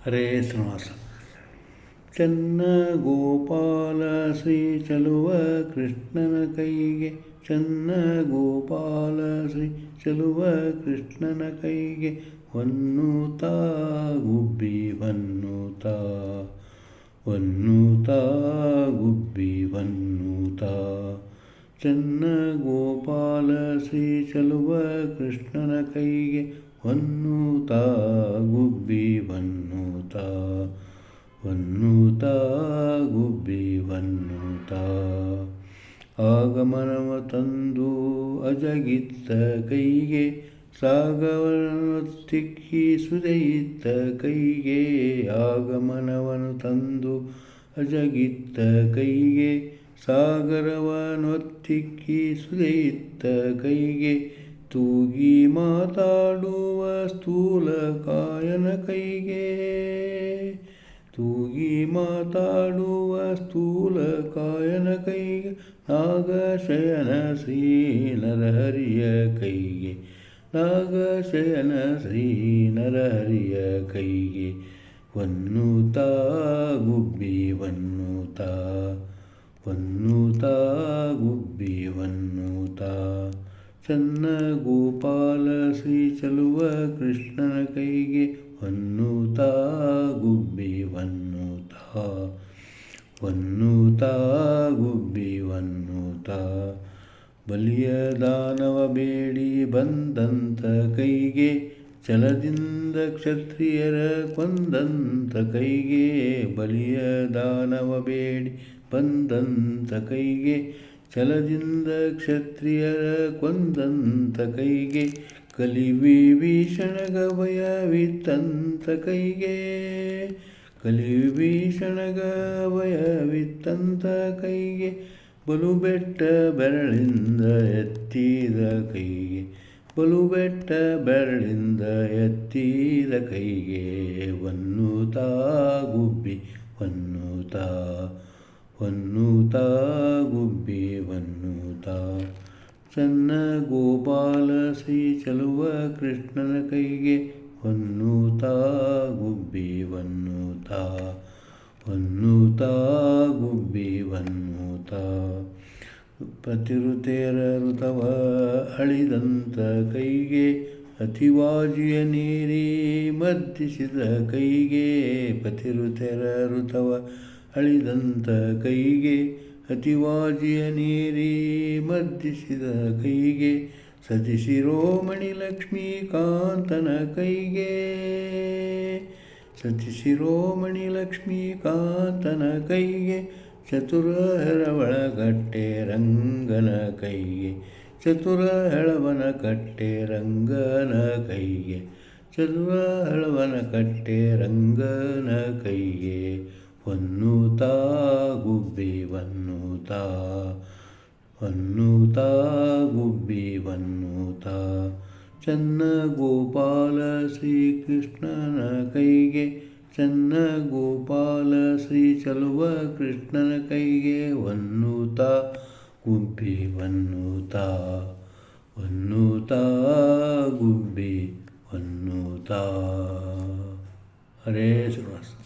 ಹರೇ ಶ್ರೀನಿವಾಸ. ಚನ್ನ ಗೋಪಾಲ ಶ್ರೀ ಚಲುವ ಕೃಷ್ಣನ ಕೈಗೆ, ಚನ್ನ ಗೋಪಾಲ ಶ್ರೀ ಚಲುವ ಕೃಷ್ಣನ ಕೈಗೆ, ಹೊನ್ನುತ್ತಾ ಗುಬ್ಬಿ ಹೊನ್ನುತ್ತಾ, ಹೊನ್ನುತ್ತಾ ಗುಬ್ಬಿ ಹೊನ್ನುತ್ತಾ. ಚನ್ನ ಗೋಪಾಲ ಶ್ರೀ ಚಲುವ ಕೃಷ್ಣನ ಕೈಗೆ, ಹೊನ್ನುತ್ತಾ ಗುಬ್ಬಿ ಹೊನ್ನುತ್ತಾ, ಹೊನ್ನುತ್ತಾ ಗುಬ್ಬಿ ಹೊನ್ನುತ್ತಾ. ಆಗಮನವ ತಂದು ಅಜಗಿತ್ತ ಕೈಗೆ, ಸಾಗರವನ್ನೊತ್ತಿಕ್ಕಿ ಸುದೆಯಿತ್ತ ಕೈಗೆ. ಆಗಮನವನ್ನು ತಂದು ಅಜಗಿತ್ತ ಕೈಗೆ, ಸಾಗರವನ್ನೊತ್ತಿಕ್ಕಿ ಸುದೆಯಿತ್ತ ಕೈಗೆ. ತೂಗಿ ಮಾತಾಡುವ ಸ್ಥೂಲ ಕಾಯನ ಕೈಗೆ, ತೂಗಿ ಮಾತಾಡುವ ಸ್ಥೂಲ ಕಾಯನ ಕೈಗೆ. ನಾಗಶಯನ ಶ್ರೀ ನರಹರಿಯ ಕೈಗೆ, ನಾಗಶಯನ ಶ್ರೀ ನರಹರಿಯ ಕೈಗೆ. ಹೊನ್ನುತ್ತಾ ಗುಬ್ಬಿ ಹೊನ್ನುತ್ತಾ, ಹೊನ್ನುತ್ತಾ ಗುಬ್ಬಿ ಹೊನ್ನುತ್ತಾ. ಚನ್ನ ಗೋಪಾಲ ಶ್ರೀ ಚಲುವ ಕೃಷ್ಣನ ಕೈಗೆ, ಹೊನ್ನುತ್ತಾ ಗುಬ್ಬಿ ಹೊನ್ನುತ್ತಾ, ಹೊನ್ನುತ್ತಾ ಗುಬ್ಬಿ ಹೊನ್ನುತ್ತಾ. ಬಲಿಯ ದಾನವ ಬೇಡಿ ಬಂದಂತ ಕೈಗೆ, ಛಲದಿಂದ ಕ್ಷತ್ರಿಯರ ಕೊಂದಂತ ಕೈಗೆ. ಬಲಿಯ ದಾನವ ಬೇಡಿ ಬಂದಂತ ಕೈಗೆ, ಛಲದಿಂದ ಕ್ಷತ್ರಿಯರ ಕೊಂದಂತ ಕೈಗೆ. ಕಲಿವಿಭೀಷಣಗ ಭಯವಿತ್ತಂತ ಕೈಗೆ, ಕಲಿವಿಭೀಷಣಗ ಭಯವಿತ್ತಂತ ಕೈಗೆ. ಬಲು ಬೆಟ್ಟ ಬೆರಳಿಂದ ಎತ್ತಿದ ಕೈಗೆ, ಬಲು ಬೆಟ್ಟ ಬೆರಳಿಂದ ಎತ್ತಿದ ಕೈಗೆ. ಹೊನ್ನುತ್ತಾ ಗುಬ್ಬಿ ಹೊನ್ನುತ್ತಾ, ಹೊನ್ನುತ್ತಾ ಗುಬ್ಬಿ ಹೊನ್ನುತ್ತಾ. ಚನ್ನ ಗೋಪಾಲ ಶ್ರೀ ಚಲುವ ಕೃಷ್ಣನ ಕೈಗೆ, ಹೊನ್ನುತ್ತಾ ಗುಬ್ಬಿ ಹೊನ್ನುತ್ತಾ, ಹೊನ್ನುತ್ತಾ ಗುಬ್ಬಿ ಹೊನ್ನುತ್ತಾ. ಪತಿವ್ರತೆಯರ ಋತವ ಅಳಿದಂತ ಕೈಗೆ, ಅತಿವಾಜಿಯ ನೀರಿ ಮರ್ದಿಸಿದ ಕೈಗೆ. ಪತಿವ್ರತೆಯರ ಋತವ ಅಳಿದಂತ ಕೈಗೆ, ಅತಿವಾಜಿಯ ನೀರಿ ಮರ್ದಿಸಿದ ಕೈಗೆ. ಸತಿ ಶಿರೋಮಣಿ ಲಕ್ಷ್ಮೀಕಾಂತನ ಕೈಗೆ, ಸತಿ ಶಿರೋಮಣಿ ಲಕ್ಷ್ಮೀಕಾಂತನ ಕೈಗೆ. ಚತುರ ಹೆಳವಳ ಕಟ್ಟೆ ರಂಗನ ಕೈಗೆ, ಚತುರ ಹೆಳವನ ಕಟ್ಟೆ ರಂಗನ ಕೈಗೆ. ಚತುರ ಹೆಳವನ ಕಟ್ಟೆ ರಂಗನ ಕೈಗೆ. ಹೊನ್ನುತ್ತಾ ಗುಬ್ಬಿ ಹೊನ್ನುತ್ತಾ, ಹೊನ್ನುತ್ತಾ ಗುಬ್ಬಿ ಹೊನ್ನುತ್ತಾ. ಚನ್ನ ಗೋಪಾಲ ಶ್ರೀ ಕೃಷ್ಣನ ಕೈಗೆ, ಚನ್ನ ಗೋಪಾಲ ಶ್ರೀ ಚಲುವ ಕೃಷ್ಣನ ಕೈಗೆ. ಹೊನ್ನುತ್ತಾ ಗುಬ್ಬಿ ಹೊನ್ನುತ್ತಾ, ಹೊನ್ನುತ್ತಾ ಗುಬ್ಬಿ ಹೊನ್ನುತ್ತಾ. ಹರೇ ಶ್ರೀನಿವಾಸ.